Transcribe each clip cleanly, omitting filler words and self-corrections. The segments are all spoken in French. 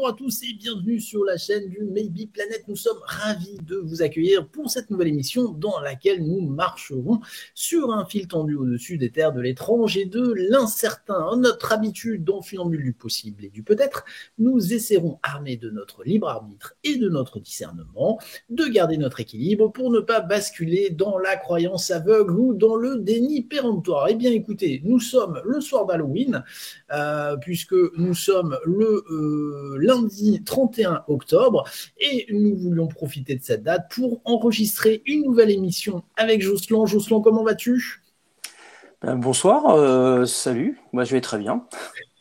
à tous et bienvenue sur la chaîne du Maybe Planet. Nous sommes ravis de vous accueillir pour cette nouvelle émission dans laquelle nous marcherons sur un fil tendu au-dessus des terres de l'étrange et de l'incertain. En notre habitude, dans Funambule du possible et du peut-être, nous essaierons, armés de notre libre arbitre et de notre discernement, de garder notre équilibre pour ne pas basculer dans la croyance aveugle ou dans le déni péremptoire. Eh bien écoutez, nous sommes le soir d'Halloween, puisque nous sommes le lundi 31 octobre et nous voulions profiter de cette date pour enregistrer une nouvelle émission avec Jocelyn. Jocelyn, comment vas-tu ? Bonsoir, salut, moi je vais très bien.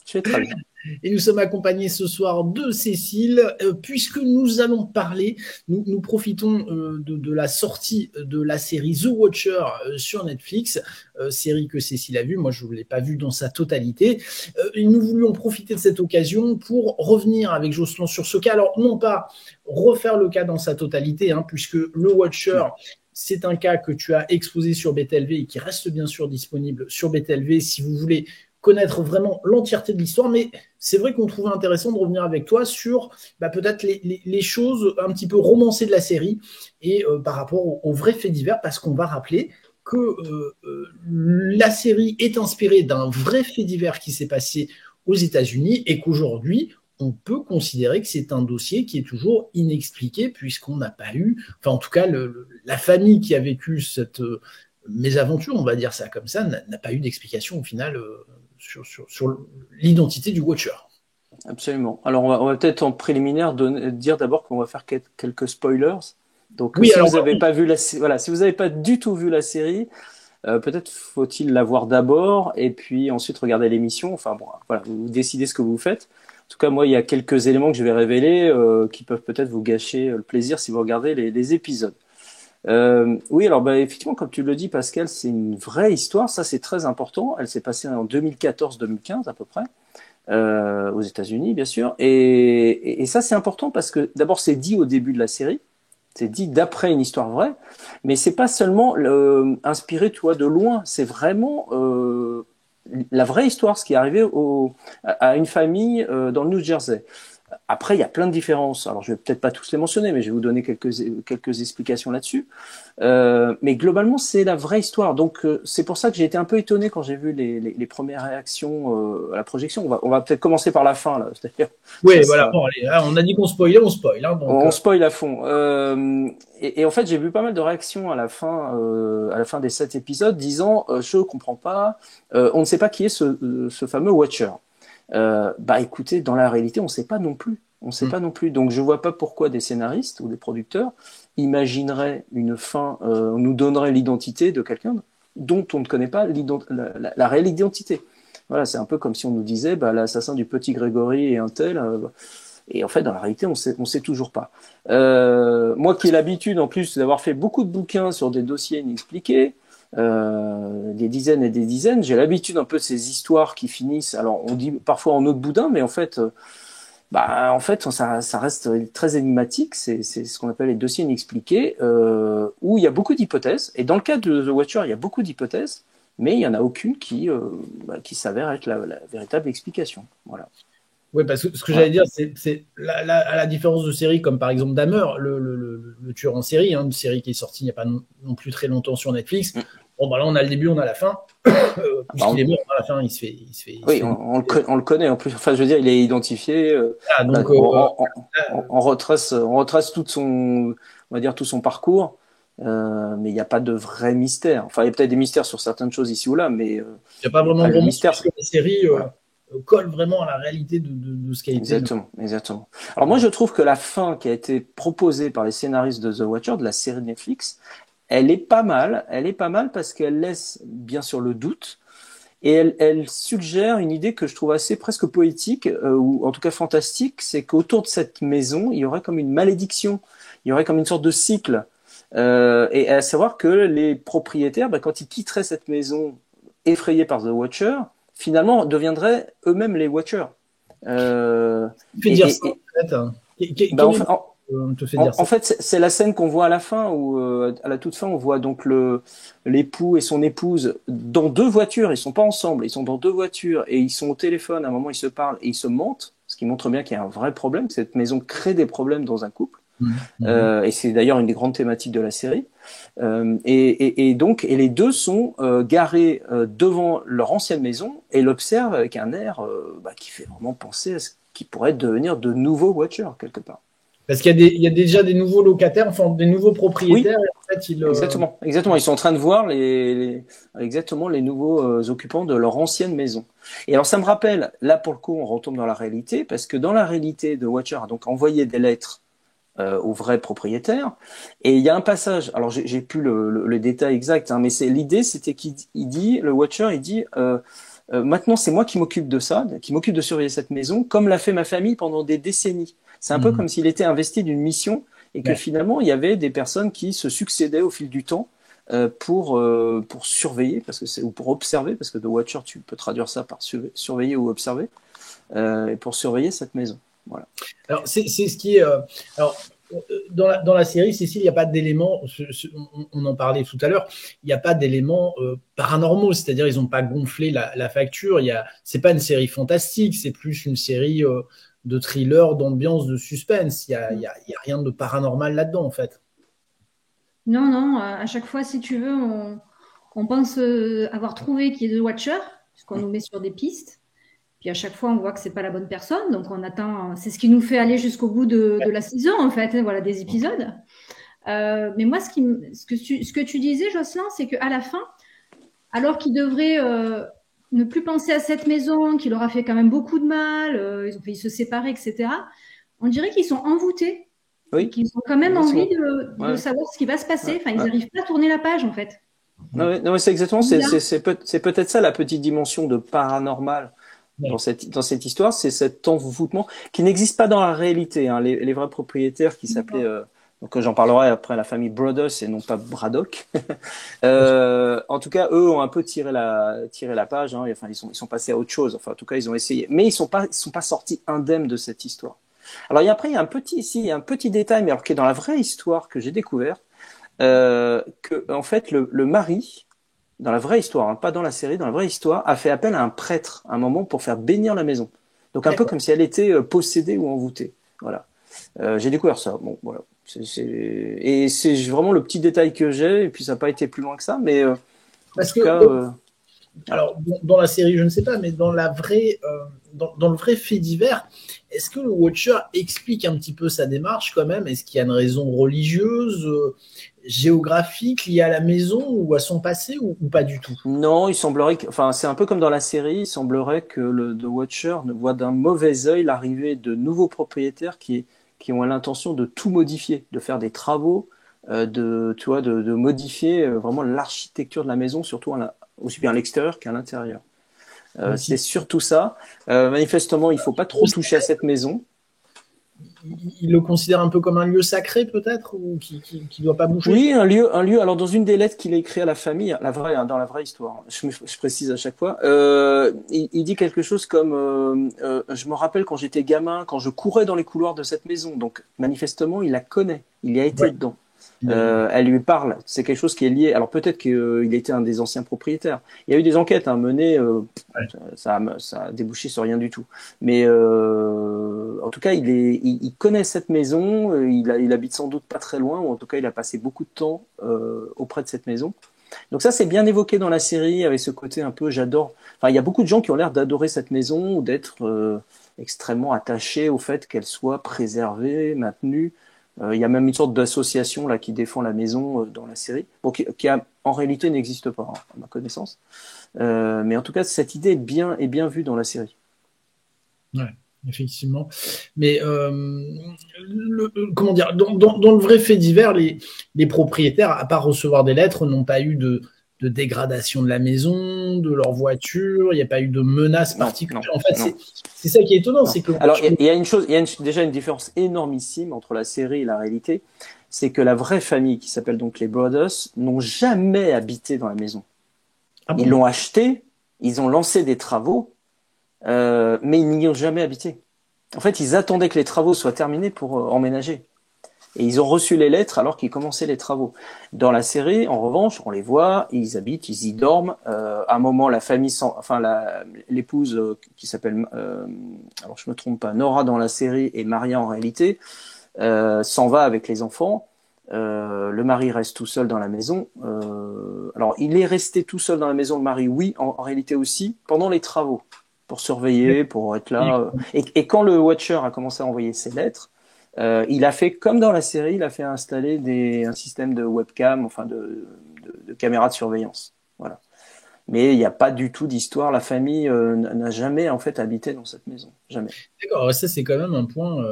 Je vais très bien. Et nous sommes accompagnés ce soir de Cécile, puisque nous allons parler, nous profitons de la sortie de la série The Watcher sur Netflix, série que Cécile a vue, moi je ne l'ai pas vue dans sa totalité, et nous voulions profiter de cette occasion pour revenir avec Jocelyn sur ce cas, alors non pas refaire le cas dans sa totalité, puisque le Watcher, c'est un cas que tu as exposé sur BTLV et qui reste bien sûr disponible sur BTLV si vous voulez connaître vraiment l'entièreté de l'histoire, mais c'est vrai qu'on trouvait intéressant de revenir avec toi sur peut-être les choses un petit peu romancées de la série et par rapport aux vrais faits divers, parce qu'on va rappeler que la série est inspirée d'un vrai fait divers qui s'est passé aux États-Unis et qu'aujourd'hui, on peut considérer que c'est un dossier qui est toujours inexpliqué puisqu'on n'a pas eu, enfin en tout cas la famille qui a vécu cette mésaventure, on va dire ça comme ça, n'a pas eu d'explication au final sur l'identité du Watcher. Absolument. Alors on va peut-être en préliminaire dire d'abord qu'on va faire quelques spoilers. Donc oui, si vous n'avez pas vu si vous n'avez pas du tout vu la série, peut-être faut-il la voir d'abord et puis ensuite regarder l'émission. Enfin bon, voilà, vous décidez ce que vous faites. En tout cas, moi, il y a quelques éléments que je vais révéler qui peuvent peut-être vous gâcher le plaisir si vous regardez les épisodes. Oui, alors effectivement, comme tu le dis, Pascal, c'est une vraie histoire. Ça, c'est très important. Elle s'est passée en 2014-2015 à peu près, aux États-Unis, bien sûr. Et ça, c'est important parce que d'abord, c'est dit au début de la série. C'est dit d'après une histoire vraie, mais c'est pas seulement inspiré, tu vois, de loin. C'est vraiment la vraie histoire, ce qui est arrivé à une famille dans le New Jersey. Après, il y a plein de différences. Alors, je vais peut-être pas tous les mentionner, mais je vais vous donner quelques explications là-dessus. Mais globalement, c'est la vraie histoire. Donc, c'est pour ça que j'ai été un peu étonné quand j'ai vu les premières réactions à la projection. On va peut-être commencer par la fin, là. C'est-à-dire, oui, voilà. Bon, allez, on a dit qu'on spoilait, on spoil. Donc, on spoil à fond. Et en fait, j'ai vu pas mal de réactions à la fin des 7 épisodes disant je comprends pas, on ne sait pas qui est ce fameux Watcher. Écoutez, dans la réalité, on ne sait pas non plus. On sait pas non plus. Donc, je vois pas pourquoi des scénaristes ou des producteurs imagineraient une fin, nous donneraient l'identité de quelqu'un dont on ne connaît pas la réelle identité. Voilà, c'est un peu comme si on nous disait, l'assassin du petit Grégory est un tel. Et en fait, dans la réalité, on sait toujours pas. Moi, qui ai l'habitude, en plus, d'avoir fait beaucoup de bouquins sur des dossiers inexpliqués, des dizaines et des dizaines. J'ai l'habitude un peu de ces histoires qui finissent. Alors, on dit parfois en eau de boudin, mais en fait, ça reste très énigmatique. C'est ce qu'on appelle les dossiers inexpliqués, où il y a beaucoup d'hypothèses. Et dans le cas de The Watcher, il y a beaucoup d'hypothèses, mais il y en a aucune qui s'avère être la véritable explication. Voilà. Oui, parce que ce que j'allais dire, c'est à la différence de séries comme par exemple Dahmer, le tueur en série, une série qui est sortie il n'y a pas non plus très longtemps sur Netflix. Bon, là, on a le début, on a la fin. Puisqu'il est mort à la fin, il se fait. Oui, on le connaît en plus. Enfin, je veux dire, il est identifié. On retrace tout son parcours, mais il n'y a pas de vrai mystère. Enfin, il y a peut-être des mystères sur certaines choses ici ou là, mais il n'y a pas vraiment de mystère parce que la série colle vraiment à la réalité de ce qui a été. Exactement. Alors moi, je trouve que la fin qui a été proposée par les scénaristes de The Watcher, de la série Netflix, elle est pas mal parce qu'elle laisse bien sûr le doute et elle suggère une idée que je trouve assez presque poétique ou en tout cas fantastique, c'est qu'autour de cette maison, il y aurait comme une malédiction, il y aurait comme une sorte de cycle et à savoir que les propriétaires, quand ils quitteraient cette maison effrayés par The Watcher, finalement deviendraient eux-mêmes les Watchers. Dire ça, en fait, c'est la scène qu'on voit à la fin où, à la toute fin, on voit donc l'époux et son épouse dans deux voitures. Ils sont pas ensemble, ils sont dans deux voitures et ils sont au téléphone. À un moment, ils se parlent et ils se mentent, ce qui montre bien qu'il y a un vrai problème, que cette maison crée des problèmes dans un couple. Et c'est d'ailleurs une des grandes thématiques de la série. Et donc, les deux sont garés devant leur ancienne maison et l'observent avec un air qui fait vraiment penser à ce qui pourrait devenir de nouveaux Watchers quelque part. Parce qu'il y a déjà des nouveaux locataires, enfin des nouveaux propriétaires. Oui, Et en fait, exactement. Ils sont en train de voir exactement les nouveaux occupants de leur ancienne maison. Et alors, ça me rappelle, là pour le coup, on retombe dans la réalité, parce que dans la réalité, The Watcher a donc envoyé des lettres aux vrais propriétaires. Et il y a un passage, alors j'ai plus le détail exact, hein, mais l'idée, c'était le Watcher, il dit maintenant c'est moi qui m'occupe de ça, qui m'occupe de surveiller cette maison, comme l'a fait ma famille pendant des décennies. C'est un peu comme s'il était investi d'une mission et que finalement il y avait des personnes qui se succédaient au fil du temps pour surveiller, ou pour observer, parce que The Watcher, tu peux traduire ça par surveiller ou observer, et pour surveiller cette maison. Voilà. Alors, c'est ce qui est. Alors, dans la série, Cécile, il n'y a pas d'éléments, on en parlait tout à l'heure, il n'y a pas d'éléments paranormaux, c'est-à-dire ils n'ont pas gonflé la facture. C'est pas une série fantastique, c'est plus une série de thriller, d'ambiance, de suspense. Il y a rien de paranormal là-dedans, en fait. Non, non, à chaque fois, si tu veux, on pense avoir trouvé qui est The Watcher, puisqu'on nous met sur des pistes. Puis à chaque fois, on voit que c'est pas la bonne personne, donc on attend. C'est ce qui nous fait aller jusqu'au bout de la saison, en fait, hein, voilà, des épisodes. Mais moi, ce que tu disais, Jocelyn, c'est qu'à la fin, alors qu'il devrait ne plus penser à cette maison, qu'il leur a fait quand même beaucoup de mal, ils ont failli se séparer, etc. On dirait qu'ils sont envoûtés, et qu'ils ont quand même envie de savoir ce qui va se passer. Enfin, ils n'arrivent pas à tourner la page, en fait. Non, mais c'est exactement, c'est peut-être ça la petite dimension de paranormal dans cette histoire, c'est cet envoûtement qui n'existe pas dans la réalité. Hein. Les vrais propriétaires qui s'appelaient, donc j'en parlerai après, la famille Brothers et non pas Braddock. En tout cas, eux ont un peu tiré la page. Hein. Enfin, ils sont passés à autre chose. Enfin, en tout cas, ils ont essayé, mais ils sont pas sortis indemnes de cette histoire. Alors après, il y a un petit détail, mais alors qui est dans la vraie histoire que j'ai découvert, que en fait le mari, dans la vraie histoire, hein, pas dans la série, dans la vraie histoire, a fait appel à un prêtre à un moment pour faire bénir la maison. Donc un peu comme si elle était possédée ou envoûtée. Voilà. J'ai découvert ça. Bon, voilà. Et c'est vraiment le petit détail que j'ai. Et puis ça n'a pas été plus loin que ça, mais parce que alors dans la série, je ne sais pas, mais dans la vraie, dans le vrai fait divers, est-ce que le Watcher explique un petit peu sa démarche quand même? Est-ce qu'il y a une raison religieuse, géographique liée à la maison ou à son passé ou pas du tout? Non, il semblerait enfin, c'est un peu comme dans la série, il semblerait que The Watcher ne voit d'un mauvais œil l'arrivée de nouveaux propriétaires qui ont l'intention de tout modifier, de faire des travaux, de modifier vraiment l'architecture de la maison, surtout aussi bien à l'extérieur qu'à l'intérieur. C'est surtout ça. Manifestement, il faut pas trop toucher à cette maison. Il le considère un peu comme un lieu sacré, peut-être, ou qui doit pas bouger? Oui, un lieu. Alors, dans une des lettres qu'il a écrites à la famille, dans la vraie histoire, je précise à chaque fois, il dit quelque chose comme je me rappelle quand j'étais gamin, quand je courais dans les couloirs de cette maison. Donc, manifestement, il la connaît. Il y a été dedans. Elle lui parle. C'est quelque chose qui est lié. Alors peut-être qu'il était un des anciens propriétaires. Il y a eu des enquêtes menées. Ça a débouché sur rien du tout. Mais en tout cas, il connaît cette maison. Il habite sans doute pas très loin, ou en tout cas, il a passé beaucoup de temps auprès de cette maison. Donc ça, c'est bien évoqué dans la série avec ce côté un peu j'adore. Enfin, il y a beaucoup de gens qui ont l'air d'adorer cette maison ou d'être extrêmement attachés au fait qu'elle soit préservée, maintenue. Il y a même une sorte d'association là qui défend la maison dans la série, bon, qui en réalité n'existe pas à ma connaissance. Mais en tout cas, cette idée est bien vue dans la série. Ouais, effectivement. Mais comment dire, dans le vrai fait divers, les propriétaires, à part recevoir des lettres, n'ont pas eu de dégradation de la maison, de leur voiture, il n'y a pas eu de menaces particulières. En fait, c'est ça qui est étonnant. C'est que alors, il y a une chose, déjà une différence énormissime entre la série et la réalité, c'est que la vraie famille, qui s'appelle donc les Brothers, n'ont jamais habité dans la maison. Ah bon? Ils l'ont acheté, ils ont lancé des travaux, mais ils n'y ont jamais habité. En fait, ils attendaient que les travaux soient terminés pour emménager. Et ils ont reçu les lettres alors qu'ils commençaient les travaux. Dans la série, en revanche, on les voit, ils habitent, ils y dorment. À un moment, la famille, l'épouse qui s'appelle, alors je me trompe pas, Nora dans la série et Maria en réalité, s'en va avec les enfants. Le mari reste tout seul dans la maison. Alors, il est resté tout seul dans la maison, le mari, oui, en réalité aussi, pendant les travaux, pour surveiller, pour être là. Et quand le Watcher a commencé à envoyer ses lettres, il a fait, comme dans la série, il a fait installer un système de webcam, enfin de caméras de surveillance. Voilà. Mais il n'y a pas du tout d'histoire. La famille n'a jamais en fait habité dans cette maison. Jamais. D'accord, ça c'est quand même un point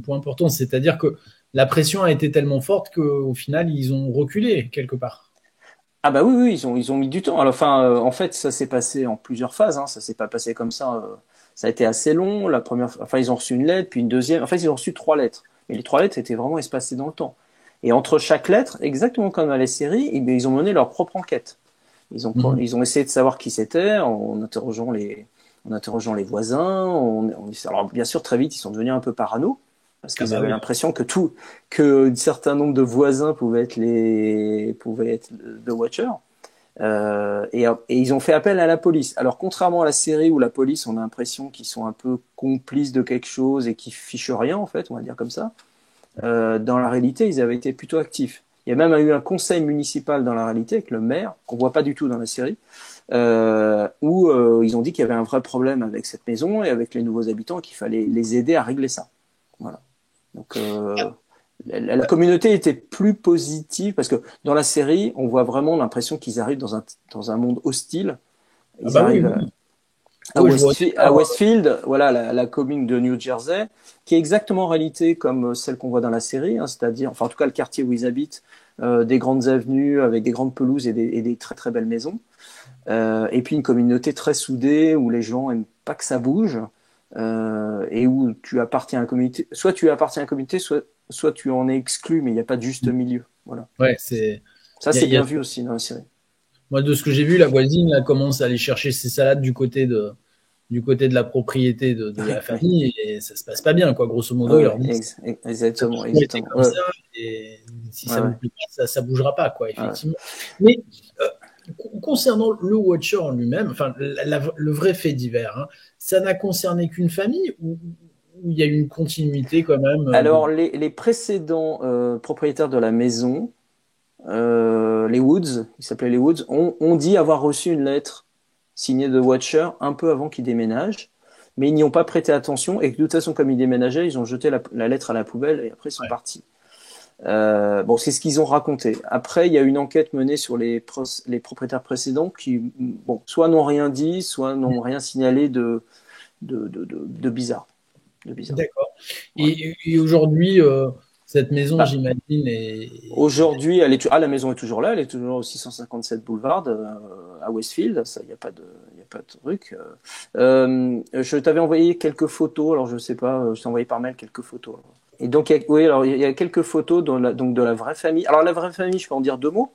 important. C'est-à-dire que la pression a été tellement forte qu'au final, ils ont reculé quelque part. Ah bah oui, ils ont mis du temps. Alors, enfin, en fait, ça s'est passé en plusieurs phases. Hein. Ça s'est pas passé comme ça. Ça a été assez long. La première, enfin, ils ont reçu une lettre, puis une deuxième. En fait, ils ont reçu 3 lettres. Mais les 3 lettres étaient vraiment espacées dans le temps. Et entre chaque lettre, exactement comme dans les séries, ils ont mené leur propre enquête. Ils ont essayé de savoir qui c'était en interrogeant les voisins. Alors bien sûr, très vite, ils sont devenus un peu parano parce qu'ils avaient l'impression que un certain nombre de voisins pouvaient être The Watcher. Et ils ont fait appel à la police. Alors contrairement à la série où la police, on a l'impression qu'ils sont un peu complices de quelque chose et qu'ils fichent rien en fait, on va dire comme ça. Dans la réalité, ils avaient été plutôt actifs. Il y a même eu un conseil municipal dans la réalité avec le maire, qu'on voit pas du tout dans la série, où ils ont dit qu'il y avait un vrai problème avec cette maison et avec les nouveaux habitants et qu'il fallait les aider à régler ça. Voilà. Donc la communauté était plus positive parce que dans la série, on voit vraiment l'impression qu'ils arrivent dans un monde hostile. Ils arrivent à Westfield, voilà, la commune de New Jersey, qui est exactement en réalité comme celle qu'on voit dans la série, hein, c'est-à-dire, enfin en tout cas le quartier où ils habitent, des grandes avenues avec des grandes pelouses et des très très belles maisons, et puis une communauté très soudée où les gens aiment pas que ça bouge, et où tu appartiens à une communauté, soit tu appartiens à une communauté, soit tu en es exclu, mais il n'y a pas de juste milieu. Voilà. Ouais, ça c'est bien vu aussi dans la série. Moi, de ce que j'ai vu, la voisine là, commence à aller chercher ses salades du côté de la propriété de la famille et ça se passe pas bien, quoi. Grosso modo, ils leur disent exactement. Comme ça, et si ça vous plaît pas, ça bougera pas, quoi, effectivement. Mais concernant le Watcher en lui-même, enfin, le vrai fait divers, hein, ça n'a concerné qu'une famille ou il y a eu une continuité quand même Alors, les précédents propriétaires de la maison, les Woods, ils s'appelaient les Woods, ont dit avoir reçu une lettre signée de Watcher un peu avant qu'ils déménagent, mais ils n'y ont pas prêté attention et que de toute façon, comme ils déménageaient, ils ont jeté la lettre à la poubelle et après ils sont partis. Bon, c'est ce qu'ils ont raconté. Après, il y a une enquête menée sur les propriétaires précédents qui, bon, soit n'ont rien dit, soit n'ont rien signalé de bizarre. D'accord. Ouais. Et aujourd'hui, cette maison, j'imagine, aujourd'hui, la maison est toujours là, elle est toujours au 657 Boulevard à Westfield, ça, il n'y a pas de truc. Je t'avais envoyé quelques photos, alors je sais pas, je t'ai envoyé par mail quelques photos. Et donc, il y a quelques photos donc de la vraie famille. Alors, la vraie famille, je peux en dire 2 mots.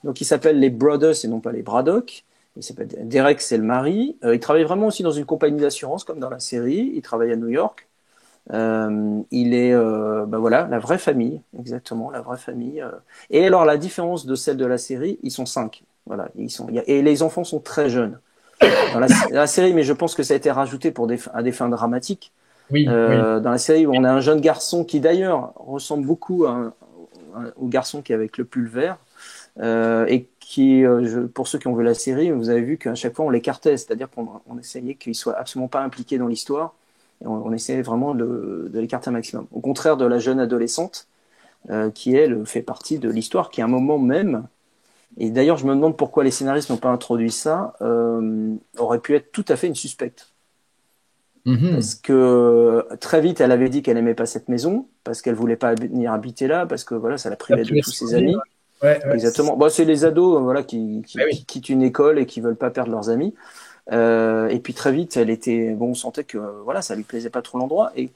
Donc, ils s'appellent les Brothers et non pas les Braddock. Il s'appelle Derek, c'est le mari. Il travaille vraiment aussi dans une compagnie d'assurance, comme dans la série. Il travaille à New York. Il est, voilà, la vraie famille, exactement, la vraie famille. Et alors, la différence de celle de la série, ils sont 5. Voilà, et les enfants sont très jeunes. Dans la série, mais je pense que ça a été rajouté à des fins dramatiques. Oui. Dans la série, on a un jeune garçon qui d'ailleurs ressemble beaucoup au garçon qui est avec le pull vert, et qui, pour ceux qui ont vu la série, vous avez vu qu'à chaque fois on l'écartait, c'est-à-dire qu'on essayait qu'il soit absolument pas impliqué dans l'histoire, et on essayait vraiment de l'écarter un maximum. Au contraire de la jeune adolescente, qui elle fait partie de l'histoire, qui à un moment même, et d'ailleurs je me demande pourquoi les scénaristes n'ont pas introduit ça, aurait pu être tout à fait une suspecte. Parce que très vite, elle avait dit qu'elle aimait pas cette maison, parce qu'elle voulait pas venir habiter là, parce que voilà, ça la privait de tous ses amis. Ouais, exactement. Bon, c'est les ados, voilà, qui quittent une école et qui veulent pas perdre leurs amis. Et puis très vite, on sentait que voilà, ça lui plaisait pas trop l'endroit. Et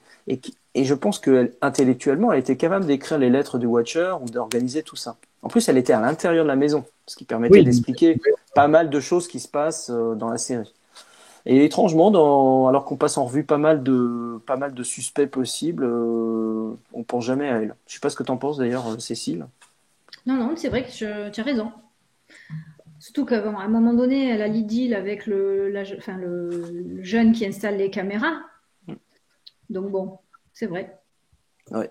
je pense que intellectuellement, elle était capable d'écrire les lettres du Watcher ou d'organiser tout ça. En plus, elle était à l'intérieur de la maison, ce qui permettait d'expliquer pas mal de choses qui se passent dans la série. Et étrangement, alors qu'on passe en revue pas mal de suspects possibles, on pense jamais à elle. Je sais pas ce que tu en penses d'ailleurs, Cécile. Non, non, c'est vrai que tu as raison. Surtout qu'à un moment donné, elle a l'idylle avec le jeune qui installe les caméras. Donc bon, c'est vrai. Ouais.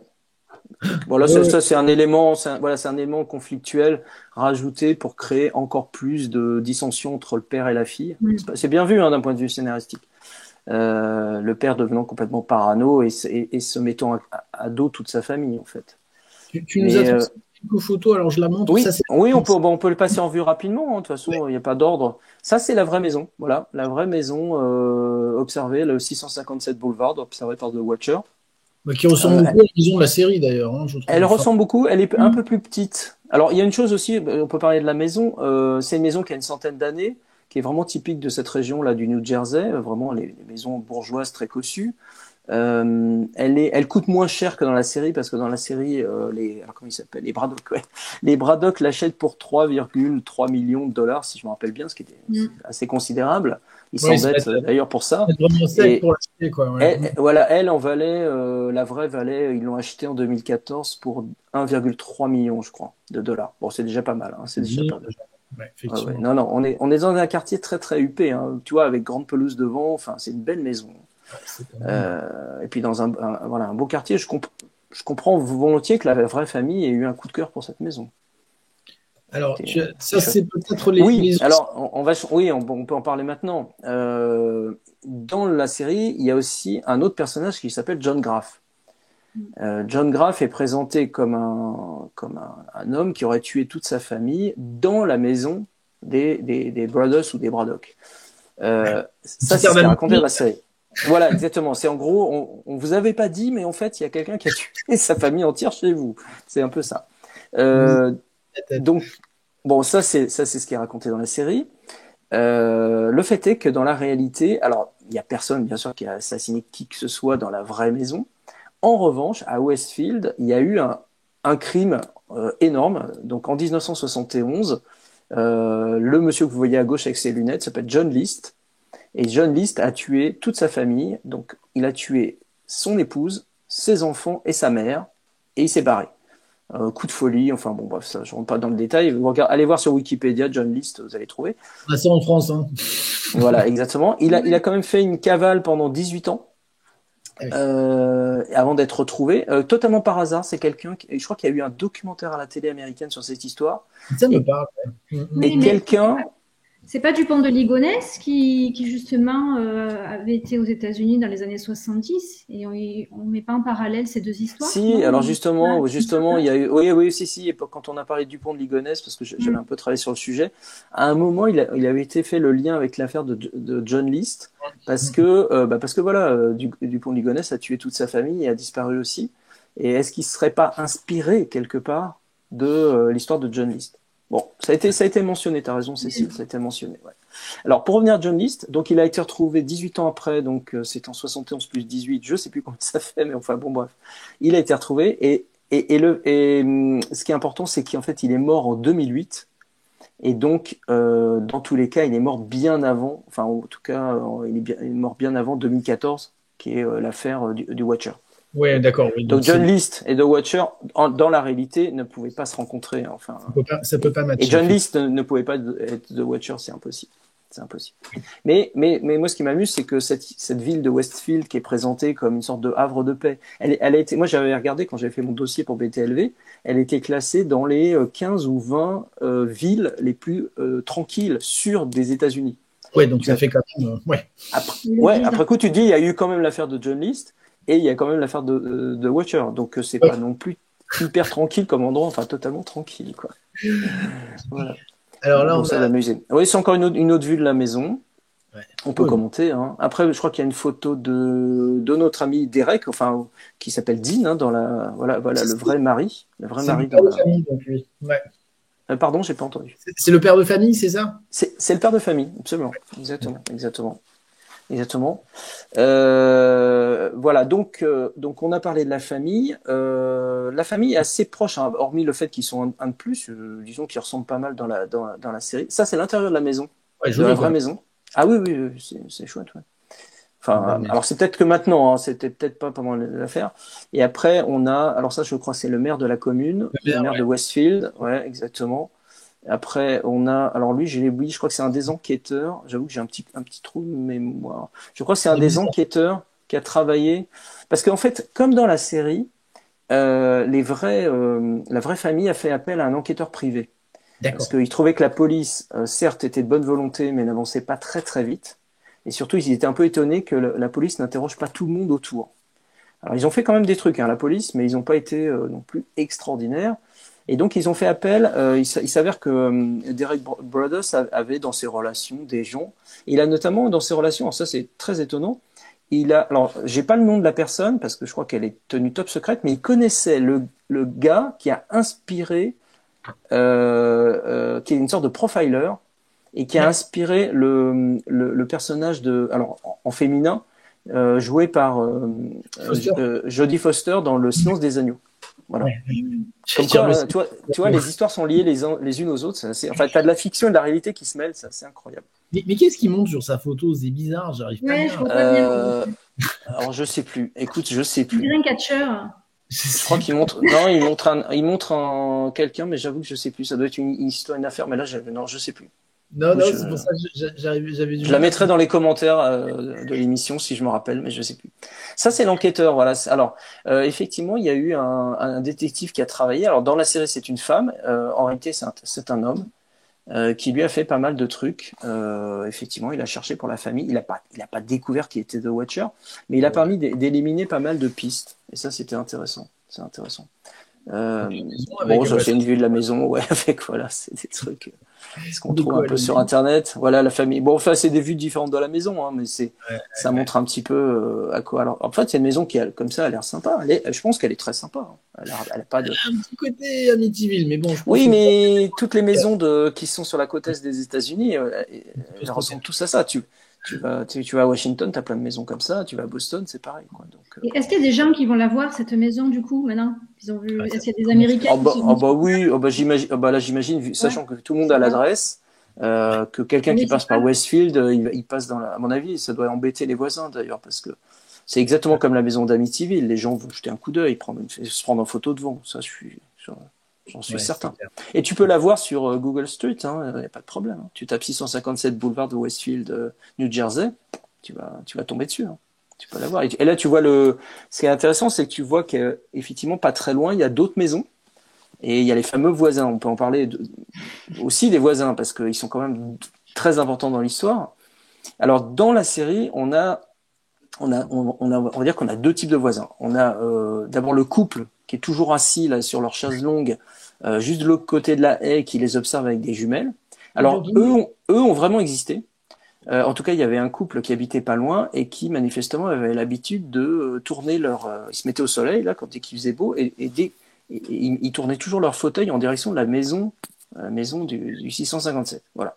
Bon, là, ça c'est un élément, c'est un élément conflictuel rajouté pour créer encore plus de dissension entre le père et la fille. C'est bien vu d'un point de vue scénaristique. Le père devenant complètement parano et se mettant à dos toute sa famille, en fait. Tu nous as transmis quelques photos, alors je la montre. Oui, Ça, on peut le passer en vue rapidement. De toute façon, il n'y a pas d'ordre. Ça, c'est la vraie maison. Voilà, la vraie maison observée, le 657 Boulevard, observée par The Watcher. Qui ressemble beaucoup à la maison de la série, d'ailleurs. Hein, je trouve. Elle ressemble beaucoup. Elle est un peu plus petite. Alors, il y a une chose aussi, on peut parler de la maison. C'est une maison qui a une centaine d'années, qui est vraiment typique de cette région-là du New Jersey. Vraiment, les maisons bourgeoises très cossues. Elle coûte moins cher que dans la série parce que dans la série, comment ils s'appellent, les Braddock, ouais. Les Braddock l'achètent pour 3,3 millions de dollars, si je me rappelle bien, ce qui était assez considérable. Ils s'endettent d'ailleurs pour ça. Et pour l'acheter, quoi, ouais. Elle en valait, la vraie valait, ils l'ont acheté en 2014 pour 1,3 million, je crois, de dollars. Bon, c'est déjà pas mal, hein, c'est déjà pas mal. Ouais, effectivement. Ouais. Non, on est dans un quartier très très huppé, hein, tu vois, avec grande pelouse devant. Enfin, c'est une belle maison. Et puis dans un beau quartier, je comprends volontiers que la vraie famille ait eu un coup de cœur pour cette maison. Alors, ça c'est peut-être les. Oui, alors on peut en parler maintenant. Dans la série, il y a aussi un autre personnage qui s'appelle John Graff. John Graff est présenté comme un homme qui aurait tué toute sa famille dans la maison des Brothers ou des Braddock. Ça, c'est ce qui est raconté dans la série. Voilà, exactement. C'est en gros, on vous avait pas dit, mais en fait, il y a quelqu'un qui a tué sa famille entière chez vous. C'est un peu ça. Donc, bon, ça c'est ce qui est raconté dans la série. Le fait est que dans la réalité, alors, il y a personne, bien sûr, qui a assassiné qui que ce soit dans la vraie maison. En revanche, à Westfield, il y a eu un crime énorme. Donc, en 1971, le monsieur que vous voyez à gauche avec ses lunettes s'appelle John List. Et John List a tué toute sa famille. Donc, il a tué son épouse, ses enfants et sa mère. Et il s'est barré. Coup de folie. Enfin, bon, bref, ça, je rentre pas dans le détail. Allez voir sur Wikipédia, John List, vous allez trouver. C'est en France, hein. Voilà, exactement. Il a quand même fait une cavale pendant 18 ans. Avant d'être retrouvé. Totalement par hasard, c'est quelqu'un je crois qu'il y a eu un documentaire à la télé américaine sur cette histoire. Ça me parle. Et quelqu'un... C'est pas Dupont de Ligonnès qui justement avait été aux États-Unis dans les années 70 et on met pas en parallèle ces deux histoires? Si, non, alors justement, il y a eu, oui, si, et quand on a parlé de Dupont de Ligonnès, parce que j'avais un peu travaillé sur le sujet, à un moment, il avait été fait le lien avec l'affaire de John List, parce que voilà, Dupont de Ligonnès a tué toute sa famille et a disparu aussi. Et est-ce qu'il serait pas inspiré quelque part de l'histoire de John List? Bon, ça a été mentionné, t'as raison Cécile, ça a été mentionné. Ouais. Alors pour revenir à John List, donc il a été retrouvé 18 ans après, donc c'est en 71 plus 18, je sais plus combien ça fait, mais enfin bon bref, il a été retrouvé et ce qui est important, c'est qu'en fait il est mort en 2008 et donc dans tous les cas il est mort bien avant, enfin en tout cas il est mort bien avant 2014, qui est l'affaire du Watcher. Ouais, d'accord. Oui, donc John List et The Watcher, dans la réalité, ne pouvaient pas se rencontrer. Enfin, ça peut pas matcher. Et John List ne pouvait pas être The Watcher, c'est impossible. C'est impossible. Mais moi, ce qui m'amuse, c'est que cette ville de Westfield, qui est présentée comme une sorte de havre de paix, elle a été. Moi, j'avais regardé quand j'avais fait mon dossier pour BTLV, elle était classée dans les 15 ou 20 villes les plus tranquilles, sûres des États-Unis. Ouais, donc ça fait quand même. Après coup, tu dis, il y a eu quand même l'affaire de John List. Et il y a quand même l'affaire de Watcher, donc c'est pas non plus hyper tranquille comme endroit, enfin totalement tranquille, quoi. Voilà. Alors là, on s'est amusé. Oui, c'est encore une autre vue de la maison. Ouais. On peut commenter. Hein. Après, je crois qu'il y a une photo de notre ami Derek, enfin qui s'appelle Dean, hein, dans la voilà le vrai mari, le vrai mari. Le père de famille, donc lui. Ouais. Pardon, j'ai pas entendu. C'est le père de famille, c'est ça? C'est le père de famille, absolument, exactement. Voilà, donc on a parlé de la famille. La famille est assez proche, hein, hormis le fait qu'ils sont un de plus, disons qu'ils ressemblent pas mal dans la série. Ça, c'est l'intérieur de la maison, de la vraie maison. Ah oui, oui, oui, c'est chouette, ouais. Enfin, alors c'est peut-être que maintenant, hein, c'était peut-être pas pendant l'affaire. Et après, on a, alors ça, je crois, c'est le maire de la commune, le maire de Westfield, ouais, exactement. Après, on a, alors lui, j'ai oublié, je crois que c'est un des enquêteurs. J'avoue que j'ai un petit trou de mémoire. Je crois que c'est un des enquêteurs qui a travaillé, parce qu'en fait, comme dans la série, la vraie famille a fait appel à un enquêteur privé. Parce qu'ils trouvaient que la police, certes, était de bonne volonté, mais n'avançait pas très très vite. Et surtout, ils étaient un peu étonnés que la police n'interroge pas tout le monde autour. Alors, ils ont fait quand même des trucs, hein, la police, mais ils n'ont pas été non plus extraordinaires. Et donc, ils ont fait appel. Il s'avère que Derek Brothers avait dans ses relations des gens. Il a notamment dans ses relations, alors ça c'est très étonnant, alors j'ai pas le nom de la personne parce que je crois qu'elle est tenue top secrète, mais il connaissait le gars qui a inspiré, qui est une sorte de profiler, et qui a inspiré le personnage alors en féminin, joué par Jodie Foster dans Le Silence des agneaux. Voilà. Comme quoi, tu vois, les histoires sont liées les unes aux autres. Enfin, t'as de la fiction et de la réalité qui se mêlent, c'est assez incroyable. Mais qu'est-ce qui monte sur sa photo? C'est bizarre, j'arrive pas à alors, je sais plus. Écoute, je sais plus. C'est un catcheur. Je crois qu'il montre. Non, il montre quelqu'un, mais j'avoue que je sais plus. Ça doit être une histoire, une affaire, mais là, non, je sais plus. Non, c'est pour ça que j'avais dû. Je la mettrai dans les commentaires de l'émission si je me rappelle, mais je sais plus. Ça, c'est l'enquêteur, voilà. Alors, effectivement, il y a eu un détective qui a travaillé. Alors, dans la série, c'est une femme. En réalité, c'est un homme qui lui a fait pas mal de trucs. Effectivement, il a cherché pour la famille. Il a pas découvert qu'il était The Watcher, mais il a permis d'éliminer pas mal de pistes. Et ça, c'était intéressant. C'est intéressant. Bon, c'est une vue de la maison, ouais, avec voilà, c'est des trucs. Ce qu'on trouve un peu sur Internet. Voilà, la famille. Bon, enfin, c'est des vues différentes de la maison, hein, mais ça montre un petit peu à quoi. Alors, en fait, c'est une maison qui, comme ça, a l'air sympa. Je pense qu'elle est très sympa. Hein. Elle a pas de. Un petit côté Amityville, mais bon. Oui, mais toutes les maisons qui sont sur la côte est des États-Unis, elles ressemblent tous à ça. Tu vas à Washington, t'as plein de maisons comme ça. Tu vas à Boston, c'est pareil, quoi. Donc, est-ce qu'il y a des gens qui vont la voir, cette maison, du coup, maintenant? Ils ont vu. Est-ce qu'il y a des Américains oui, j'imagine. Là, j'imagine, sachant que tout le monde a l'adresse, que quelqu'un qui passe par Westfield, il passe à mon avis, ça doit embêter les voisins d'ailleurs, parce que c'est exactement comme la maison d'Amityville. Les gens vont jeter un coup d'œil, se prendre en photo devant. Ça, j'en suis certain. Et tu peux la voir sur Google Street, hein, y a pas de problème. Hein. Tu tapes 657 boulevard de Westfield, New Jersey, tu vas tomber dessus. Hein. Tu peux la voir. Et là, tu vois ce qui est intéressant, c'est que tu vois qu'effectivement, pas très loin, il y a d'autres maisons. Et il y a les fameux voisins. On peut en parler aussi des voisins, parce qu'ils sont quand même très importants dans l'histoire. Alors, dans la série, on va dire qu'on a deux types de voisins. On a d'abord le couple qui est toujours assis là sur leur chaise longue, juste de l'autre côté de la haie, qui les observe avec des jumelles. Alors, eux ont vraiment existé. En tout cas, il y avait un couple qui habitait pas loin et qui manifestement avait l'habitude de tourner ils se mettaient au soleil là quand il faisait beau et ils tournaient toujours leur fauteuil en direction de la maison du 657. Voilà.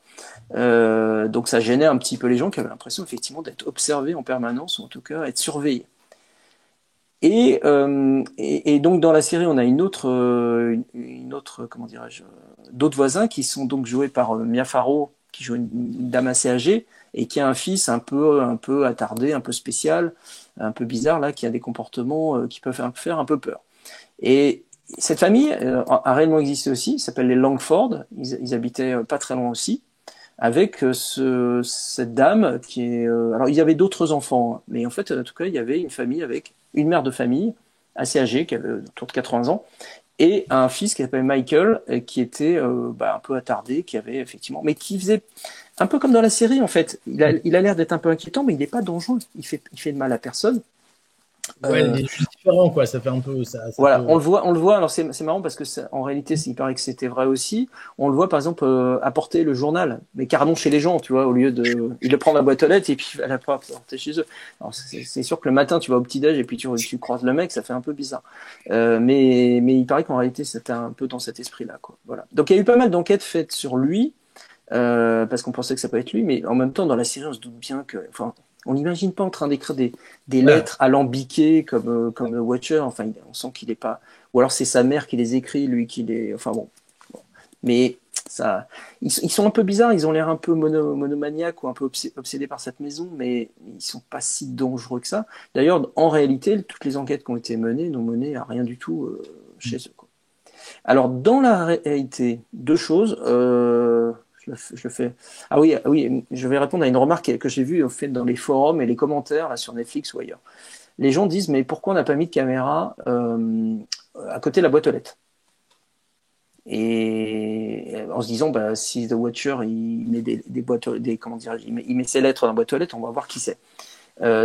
Donc ça gênait un petit peu les gens qui avaient l'impression effectivement d'être observés en permanence ou en tout cas être surveillés. Et donc dans la série, on a une autre comment dirais-je, d'autres voisins qui sont donc joués par Mia Farrow, qui joue une dame assez âgée et qui a un fils un peu attardé, un peu spécial, un peu bizarre là, qui a des comportements qui peuvent faire un peu peur. Et cette famille a réellement existé aussi, s'appelle les Langford. Ils habitaient pas très loin aussi, avec cette dame qui est. Alors il y avait d'autres enfants, hein, mais en fait en tout cas il y avait une famille avec une mère de famille assez âgée qui avait autour de 80 ans et un fils qui s'appelait Michael qui était un peu attardé, qui avait effectivement, mais qui faisait un peu comme dans la série en fait. Il a l'air d'être un peu inquiétant, mais il n'est pas dangereux. Il fait de mal à personne. Ouais, il est juste différent, quoi. Ça fait un peu ça. Voilà, on le voit. Alors c'est marrant parce que en réalité, il paraît que c'était vrai aussi. On le voit par exemple apporter le journal, mais carrément chez les gens, tu vois, au lieu il le prend dans la boîte aux lettres et puis il va la porter chez eux. Alors c'est sûr que le matin, tu vas au petit déj et puis tu croises le mec, ça fait un peu bizarre. Mais il paraît qu'en réalité, c'était un peu dans cet esprit-là, quoi. Voilà. Donc il y a eu pas mal d'enquêtes faites sur lui parce qu'on pensait que ça peut être lui, mais en même temps, dans la série, on se doute bien que, enfin. On n'imagine pas en train d'écrire des lettres alambiquées comme le Watcher. Enfin, on sent qu'il est pas. Ou alors c'est sa mère qui les écrit, lui qui les. Enfin bon. Mais ils sont un peu bizarres, ils ont l'air un peu monomaniaques ou un peu obsédés par cette maison, mais ils sont pas si dangereux que ça. D'ailleurs, en réalité, toutes les enquêtes qui ont été menées n'ont mené à rien du tout chez eux, quoi. Alors, dans la réalité, deux choses. Je le fais. Ah oui, je vais répondre à une remarque que j'ai vue fait dans les forums et les commentaires là, sur Netflix ou ailleurs. Les gens disent, mais pourquoi on n'a pas mis de caméra à côté de la boîte aux lettres? Et en se disant, bah, si The Watcher il met il met ses lettres dans la boîte aux lettres, on va voir qui c'est.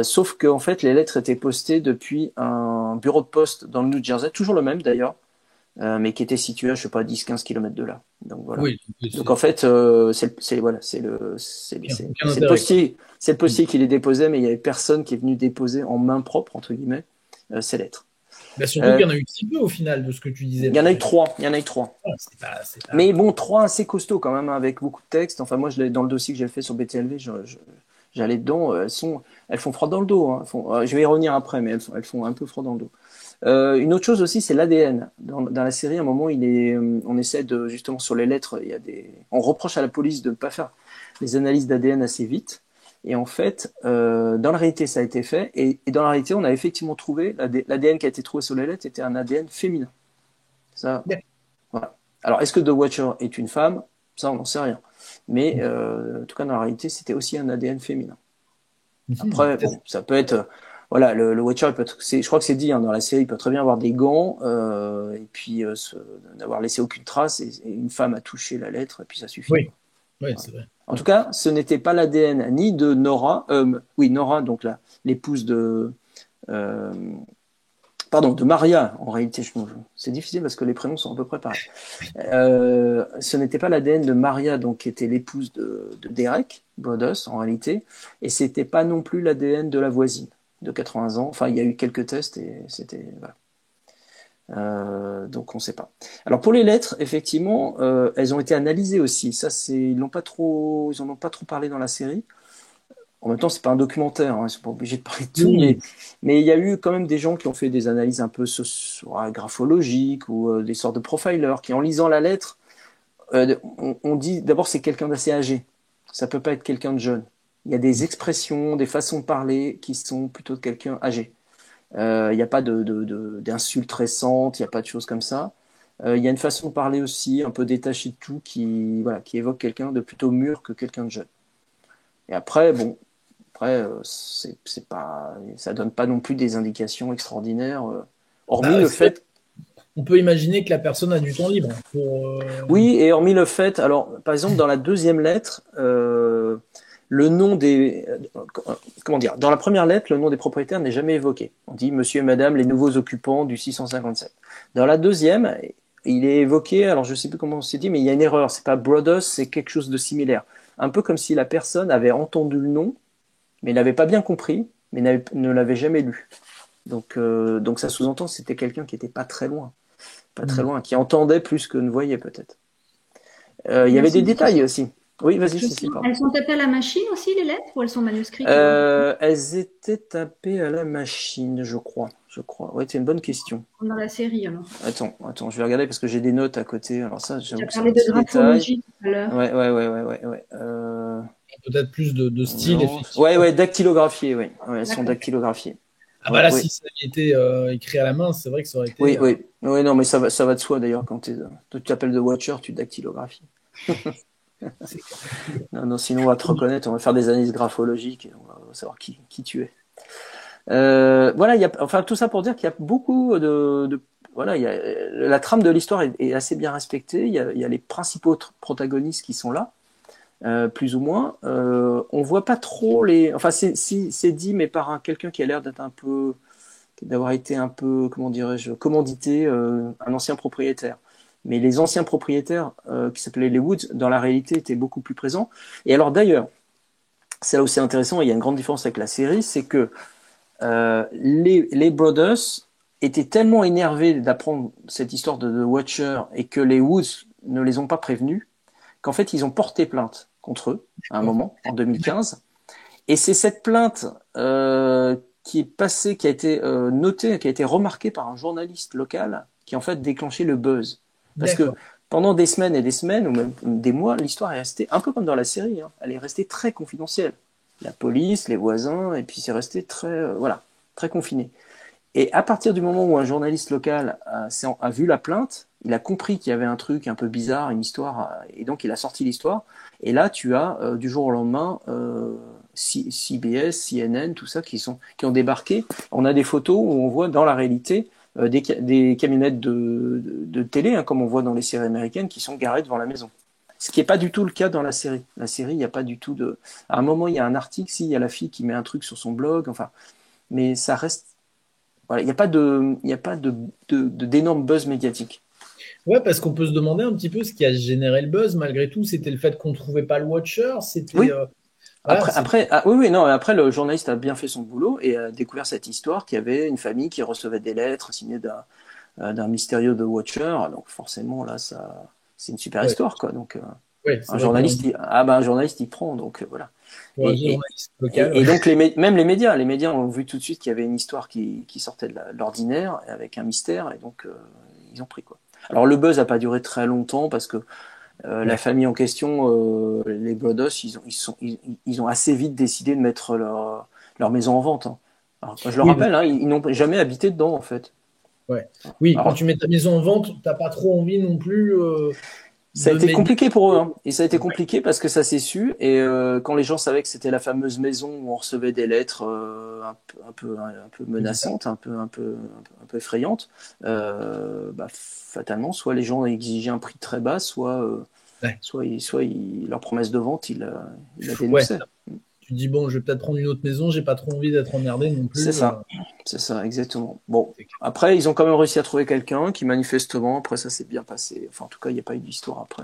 Sauf que en fait, les lettres étaient postées depuis un bureau de poste dans le New Jersey, toujours le même d'ailleurs, mais qui était situé à, je sais pas, 10-15 km de là. Donc voilà. Oui, Donc en fait, c'est le postier qui les déposait, mais il y avait personne qui est venu déposer en main propre entre guillemets ces lettres. Bah, surtout qu'il y en a eu si peu au final de ce que tu disais. Il y en a eu trois. Oh, c'est pas... Mais bon, trois assez costauds quand même, hein, avec beaucoup de texte. Enfin, moi, dans le dossier que j'ai fait sur BTLV, j'allais dedans. Elles font froid dans le dos, hein. Je vais y revenir après, mais elles font un peu froid dans le dos. Une autre chose aussi, c'est l'ADN. Dans la série, à un moment, on essaie de, justement, sur les lettres, on reproche à la police de ne pas faire les analyses d'ADN assez vite. Et en fait, dans la réalité, ça a été fait. Et dans la réalité, on a effectivement trouvé l'ADN qui a été trouvé sur les lettres était un ADN féminin. Ça, voilà. Alors, est-ce que The Watcher est une femme? Ça, on n'en sait rien. Mais en tout cas, dans la réalité, c'était aussi un ADN féminin. Après, bon, ça peut être... Voilà, le Watcher, je crois que c'est dit dans la série, il peut très bien avoir des gants et puis n'avoir laissé aucune trace et une femme a touché la lettre et puis ça suffit. Oui, voilà. C'est vrai. En tout cas, ce n'était pas l'ADN ni de Nora, Nora, donc l'épouse de Maria, en réalité. C'est difficile parce que les prénoms sont à peu près pareils. Ce n'était pas l'ADN de Maria, donc qui était l'épouse de Derek Broaddus, en réalité, et c'était pas non plus l'ADN de la voisine de 80 ans. Enfin, il y a eu quelques tests et c'était... Voilà. Donc on ne sait pas. Alors pour les lettres, effectivement, elles ont été analysées aussi. Ça, ils en ont pas trop parlé dans la série. En même temps, c'est pas un documentaire, hein, ils sont pas obligés de parler de tout, mais il y a eu quand même des gens qui ont fait des analyses un peu graphologiques ou des sortes de profilers qui, en lisant la lettre, on dit d'abord c'est quelqu'un d'assez âgé. Ça peut pas être quelqu'un de jeune. Il y a des expressions, des façons de parler qui sont plutôt de quelqu'un âgé. Il n'y a pas d'insultes récentes, il n'y a pas de choses comme ça. Il y a une façon de parler aussi, un peu détachée de tout, qui évoque quelqu'un de plutôt mûr que quelqu'un de jeune. Et après, c'est pas, ça donne pas non plus des indications extraordinaires, hormis le fait. On peut imaginer que la personne a du temps libre. Oui, et hormis le fait, alors par exemple dans la deuxième lettre, le nom dans la première lettre, le nom des propriétaires n'est jamais évoqué. On dit monsieur et madame les nouveaux occupants du 657. Dans la deuxième, il est évoqué, alors je sais plus comment c'est dit, mais il y a une erreur. C'est pas Broaddus, c'est quelque chose de similaire. Un peu comme si la personne avait entendu le nom, mais n'avait pas bien compris, mais ne l'avait jamais lu. Donc ça sous-entend que c'était quelqu'un qui était pas très loin, qui entendait plus que ne voyait peut-être. Il y avait des détails aussi. Oui, vas-y, Cécile. Elles sont tapées à la machine aussi, les lettres, ou elles sont manuscrites? Elles étaient tapées à la machine, je crois. Ouais, c'est une bonne question. Dans la série, alors. Attends, je vais regarder parce que j'ai des notes à côté. Alors ça, j'avoue que c'est un petit détail. Tout à l'heure. Ouais. Peut-être plus de style. Ouais, dactylographiées, ouais. Elles sont dactylographiées. Ah bah là, si ça avait été écrit à la main, c'est vrai que ça aurait été... Oui, non, mais ça va de soi d'ailleurs. Quand tu t'appelles The Watcher, tu dactylographies. non, sinon on va te reconnaître, on va faire des analyses graphologiques et on va savoir qui tu es. Voilà, tout ça pour dire qu'il y a beaucoup la trame de l'histoire est assez bien respectée. Il y a les principaux protagonistes qui sont là, plus ou moins. On voit pas trop c'est dit, mais par quelqu'un qui a l'air d'avoir été un peu, comment dirais-je, commandité, un ancien propriétaire. Mais les anciens propriétaires qui s'appelaient les Woods, dans la réalité, étaient beaucoup plus présents. Et alors d'ailleurs, c'est là où c'est intéressant, et il y a une grande différence avec la série, c'est que les Broaddus étaient tellement énervés d'apprendre cette histoire de The Watcher et que les Woods ne les ont pas prévenus, qu'en fait, ils ont porté plainte contre eux, à un moment, en 2015. Et c'est cette plainte qui a été notée, qui a été remarquée par un journaliste local, qui en fait déclenché le buzz. Parce que pendant des semaines et des semaines, ou même des mois, l'histoire est restée un peu comme dans la série. Hein. Elle est restée très confidentielle. La police, les voisins, et puis c'est resté très, voilà, très confiné. Et à partir du moment où un journaliste local a vu la plainte, il a compris qu'il y avait un truc un peu bizarre, une histoire, et donc il a sorti l'histoire. Et là, tu as du jour au lendemain CBS, CNN, tout ça qui ont débarqué. On a des photos où on voit dans la réalité des camionnettes de télé, hein, comme on voit dans les séries américaines, qui sont garées devant la maison. Ce qui n'est pas du tout le cas dans la série. La série, il n'y a pas du tout de. À un moment, il y a un article, il y a la fille qui met un truc sur son blog, enfin, mais ça reste. Voilà, il n'y a pas d'énorme buzz médiatique. Ouais, parce qu'on peut se demander un petit peu ce qui a généré le buzz, malgré tout. C'était le fait qu'on ne trouvait pas le Watcher. C'était. Oui. Voilà, Après, le journaliste a bien fait son boulot et a découvert cette histoire qu'il y avait une famille qui recevait des lettres signées d'un mystérieux The Watcher. Donc forcément, là, c'est une super histoire, quoi. Donc ouais, un journaliste, un journaliste, il prend. Donc voilà. Pour un journaliste local. Et donc même les médias ont vu tout de suite qu'il y avait une histoire qui sortait de l'ordinaire avec un mystère et donc ils ont pris, quoi. Alors le buzz n'a pas duré très longtemps parce que la famille en question, les Brothers, ils ont assez vite décidé de mettre leur maison en vente. Hein. Alors, je le rappelle, hein, ils n'ont jamais habité dedans en fait. Ouais. Oui, alors, quand tu mets ta maison en vente, t'as pas trop envie non plus. Ça a été compliqué pour eux, hein. Et ça a été compliqué parce que ça s'est su. Et quand les gens savaient que c'était la fameuse maison où on recevait des lettres un peu menaçantes, un peu effrayantes, fatalement, soit les gens exigeaient un prix très bas, soit leur promesse de vente, il la dénonçait. Ouais. Tu te dis, bon, je vais peut-être prendre une autre maison, j'ai pas trop envie d'être emmerdé non plus. C'est ça, exactement. Bon, après, ils ont quand même réussi à trouver quelqu'un qui, manifestement, après, ça s'est bien passé. Enfin, en tout cas, il n'y a pas eu d'histoire après.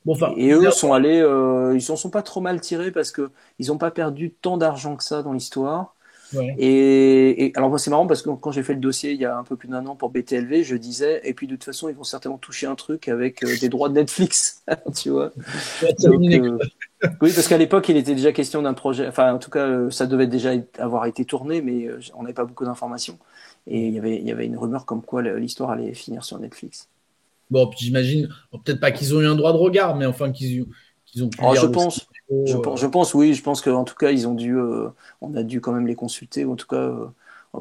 Mais, et eux sont allés, ils s'en sont pas trop mal tirés parce que ils n'ont pas perdu tant d'argent que ça dans l'histoire. Ouais. Et alors moi c'est marrant parce que quand j'ai fait le dossier il y a un peu plus d'1 an pour BTLV, je disais et puis de toute façon ils vont certainement toucher un truc avec des droits de Netflix, tu vois. Donc, oui, parce qu'à l'époque il était déjà question d'un projet, enfin en tout cas ça devait déjà avoir été tourné, mais on n'avait pas beaucoup d'informations et il y avait une rumeur comme quoi l'histoire allait finir sur Netflix. Bon, puis j'imagine, peut-être pas qu'ils ont eu un droit de regard, mais enfin qu'ils ont pu lire je pense. Je pense, oui, je pense qu'en tout cas, ils ont dû, on a dû quand même les consulter, ou en tout cas,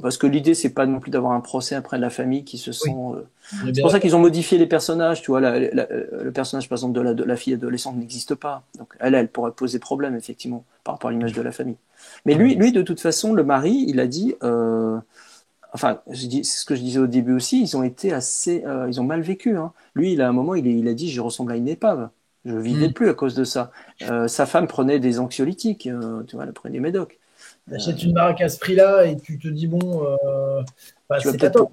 parce que l'idée, c'est pas non plus d'avoir un procès après de la famille qui se sent. C'est pour ça qu'ils ont modifié les personnages, tu vois, le personnage, par exemple, de la fille adolescente n'existe pas. Donc, elle pourrait poser problème, effectivement, par rapport à l'image de la famille. Mais lui, de toute façon, le mari, il a dit, enfin, c'est ce que je disais au début aussi, ils ont été ils ont mal vécu, hein. Lui, à un moment, il a dit, je ressemble à une épave. Je vivais plus à cause de ça. Sa femme prenait des anxiolytiques, tu vois, elle prenait des médocs. T'achètes une baraque à ce prix-là et tu te dis, bon, c'est pas top.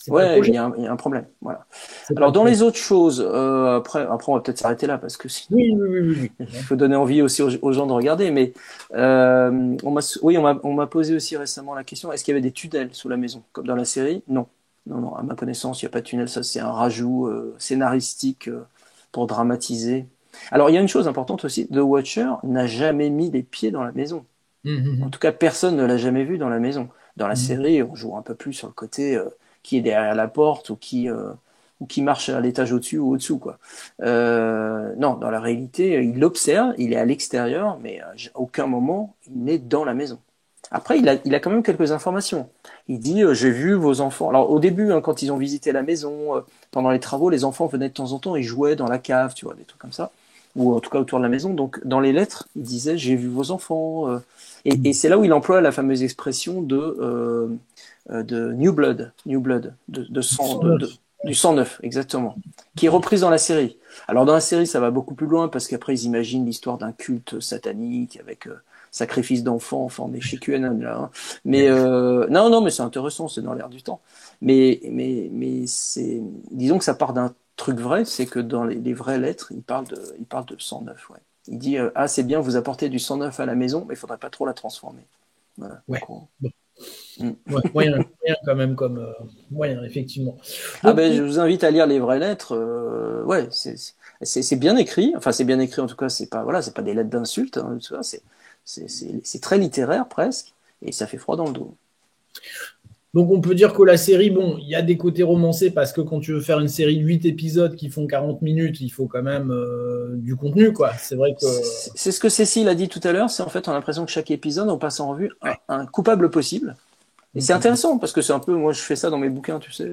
Ouais, il y a un problème. Voilà. Alors, dans les autres choses, après, on va peut-être s'arrêter là parce que oui. Il faut donner envie aussi aux gens de regarder. Mais on m'a posé aussi récemment la question, est-ce qu'il y avait des tunnels sous la maison, comme dans la série? Non. Non, à ma connaissance, il n'y a pas de tunnel. Ça, c'est un rajout scénaristique pour dramatiser. Alors, il y a une chose importante aussi, The Watcher n'a jamais mis les pieds dans la maison. En tout cas, personne ne l'a jamais vu dans la maison. Dans la série, on joue un peu plus sur le côté qui est derrière la porte ou qui marche à l'étage au-dessus ou au-dessous, quoi. Non, dans la réalité, il l'observe, il est à l'extérieur, mais à aucun moment il n'est dans la maison. Après, il a quand même quelques informations. Il dit, j'ai vu vos enfants. Alors au début, hein, quand ils ont visité la maison, pendant les travaux, les enfants venaient de temps en temps et jouaient dans la cave, tu vois, des trucs comme ça, ou en tout cas autour de la maison. Donc dans les lettres, il disait, j'ai vu vos enfants. Et c'est là où il emploie la fameuse expression de New Blood, du sang neuf, exactement, qui est reprise dans la série. Alors dans la série, ça va beaucoup plus loin parce qu'après ils imaginent l'histoire d'un culte satanique avec sacrifice d'enfants, enfin on est chez QAnon là. Hein. Mais non, mais c'est intéressant, c'est dans l'air du temps. Mais c'est, disons que ça part d'un truc vrai, c'est que dans les vraies lettres, il parle de sang neuf, ouais. Il dit c'est bien, vous apportez du sang neuf à la maison, mais il faudrait pas trop la transformer. Voilà. Ouais. Moyen quand même comme moyen, effectivement. Donc, je vous invite à lire les vraies lettres. Ouais, c'est bien écrit. Enfin, c'est bien écrit en tout cas. C'est pas des lettres d'insultes. Hein, c'est très littéraire presque, et ça fait froid dans le dos. Donc, on peut dire que la série, bon, il y a des côtés romancés parce que quand tu veux faire une série de 8 épisodes qui font 40 minutes, il faut quand même du contenu, quoi. C'est vrai que... C'est ce que Cécile a dit tout à l'heure, c'est en fait, on a l'impression que chaque épisode, on passe en revue un coupable possible. Et c'est intéressant parce que c'est un peu, moi, je fais ça dans mes bouquins, tu sais,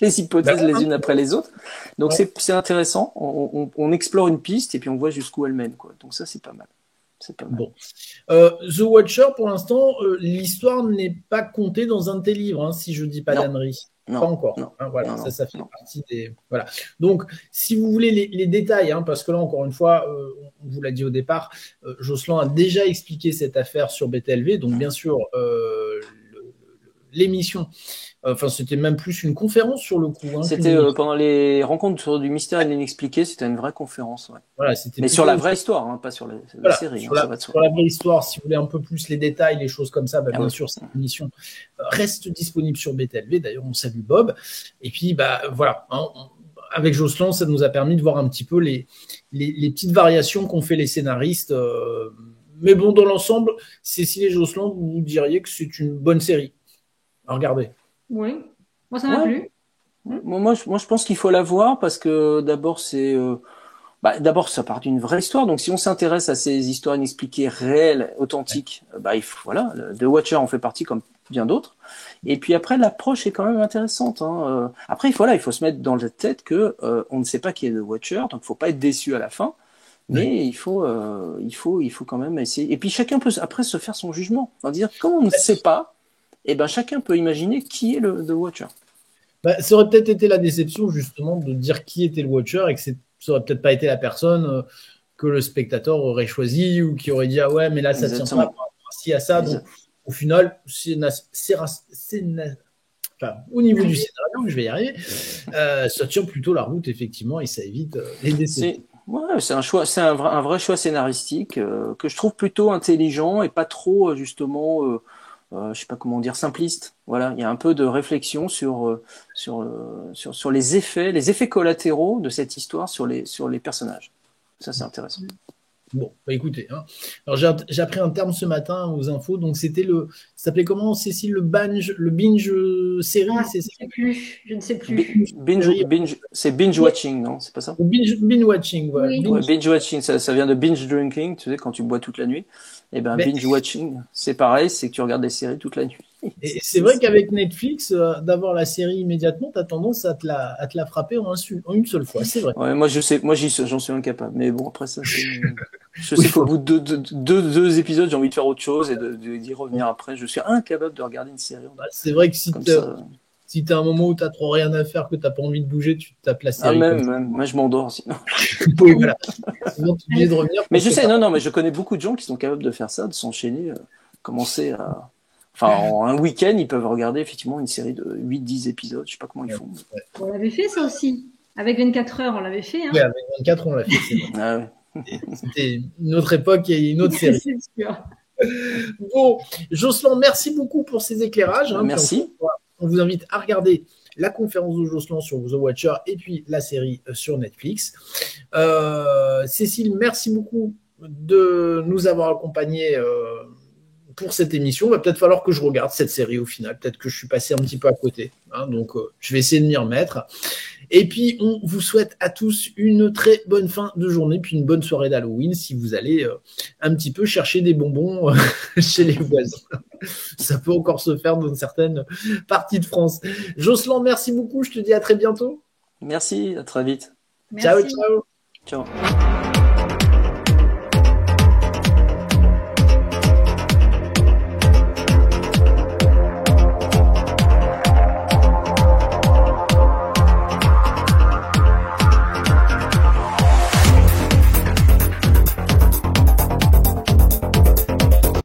les hypothèses les unes après les autres. Donc, c'est intéressant. On explore une piste et puis on voit jusqu'où elle mène, quoi. Donc, ça, c'est pas mal. C'est pas mal. Bon. The Watcher, pour l'instant, l'histoire n'est pas contée dans un de tes livres, hein, si je ne dis pas d'ânerie. Pas encore. Non, hein, voilà, non, ça fait partie des. Voilà. Donc, si vous voulez les détails, hein, parce que là, encore une fois, on vous l'a dit au départ, Jocelyn a déjà expliqué cette affaire sur BTLV. Donc, bien sûr, l'émission. Enfin, c'était même plus une conférence sur le coup. Hein, c'était pendant les rencontres du mystère et de l'inexpliqué, c'était une vraie conférence. Ouais. Voilà, mais sur la vraie histoire, hein, pas sur la série. Sur la vraie histoire, si vous voulez un peu plus les détails, les choses comme ça, bien sûr, cette émission reste disponible sur BTLV. D'ailleurs, on salue Bob. Et puis, voilà. Hein, avec Jocelyn, ça nous a permis de voir un petit peu les petites variations qu'ont fait les scénaristes. Mais bon, dans l'ensemble, Cécile et Jocelyn, vous diriez que c'est une bonne série à regarder. Oui, moi ça m'a plu. Moi, je pense qu'il faut la voir parce que d'abord, d'abord, ça part d'une vraie histoire. Donc, si on s'intéresse à ces histoires inexpliquées, réelles, authentiques, voilà, The Watcher en fait partie comme bien d'autres. Et puis après, l'approche est quand même intéressante. Hein. Après, il faut se mettre dans la tête que on ne sait pas qui est The Watcher, donc il faut pas être déçu à la fin. Mais il faut quand même essayer. Et puis chacun peut après se faire son jugement. On va dire, comme on ne sait pas, chacun peut imaginer qui est The Watcher. Ça aurait peut-être été la déception, justement, de dire qui était le Watcher et que ça aurait peut-être pas été la personne que le spectateur aurait choisi ou qui aurait dit ah ouais, mais là, ça tient pas à ça. Donc, au final, au niveau du scénario, je vais y arriver, ça tient plutôt la route, effectivement, et ça évite les déceptions. C'est un choix, c'est un vrai choix scénaristique que je trouve plutôt intelligent et pas trop, justement. Je sais pas comment dire, simpliste. Voilà, il y a un peu de réflexion sur les effets collatéraux de cette histoire sur les personnages. Ça, c'est intéressant. Bon, écoutez, hein. Alors j'ai appris un terme ce matin aux infos, donc c'était ça s'appelait comment, Cécile, le binge série, c'est ça? Je ne sais plus. C'est binge watching, non? C'est pas ça? Binge watching, voilà. Oui. Binge watching, ça vient de binge drinking, tu sais, quand tu bois toute la nuit. Binge watching, c'est pareil, c'est que tu regardes des séries toute la nuit. Et c'est vrai qu'avec Netflix, d'avoir la série immédiatement, tu as tendance à te la frapper en une seule fois, c'est vrai. Ouais, moi j'en suis incapable. Mais bon, après ça, je sais qu'au bout de deux épisodes, j'ai envie de faire autre chose et d'y revenir après. Je suis incapable de regarder une série. C'est vrai que si tu as un moment où tu n'as trop rien à faire, que tu n'as pas envie de bouger, tu tapes la série. Moi je m'endors sinon. Oui, voilà. Sinon, tu es obligé de revenir. Mais je sais, mais je connais beaucoup de gens qui sont capables de faire ça, de s'enchaîner, commencer à. Enfin, en un week-end, ils peuvent regarder effectivement une série de 8-10 épisodes. Je sais pas comment ils font. On l'avait fait ça aussi. Avec 24 heures, on l'avait fait. Hein. Oui, avec 24 on l'a fait. C'est vrai. Ah ouais. C'était une autre époque et une autre série. C'est sûr. Bon, Jocelyn, merci beaucoup pour ces éclairages. Hein. Merci. On vous invite à regarder la conférence de Jocelyn sur The Watcher et puis la série sur Netflix. Cécile, merci beaucoup de nous avoir accompagnés pour cette émission. Il va peut-être falloir que je regarde cette série au final. Peut-être que je suis passé un petit peu à côté. Hein, donc, je vais essayer de m'y remettre. Et puis, on vous souhaite à tous une très bonne fin de journée, puis une bonne soirée d'Halloween si vous allez un petit peu chercher des bonbons chez les voisins. Ça peut encore se faire dans certaines parties de France. Jocelyn, merci beaucoup. Je te dis à très bientôt. Merci, à très vite. Merci. Ciao, ciao. Ciao.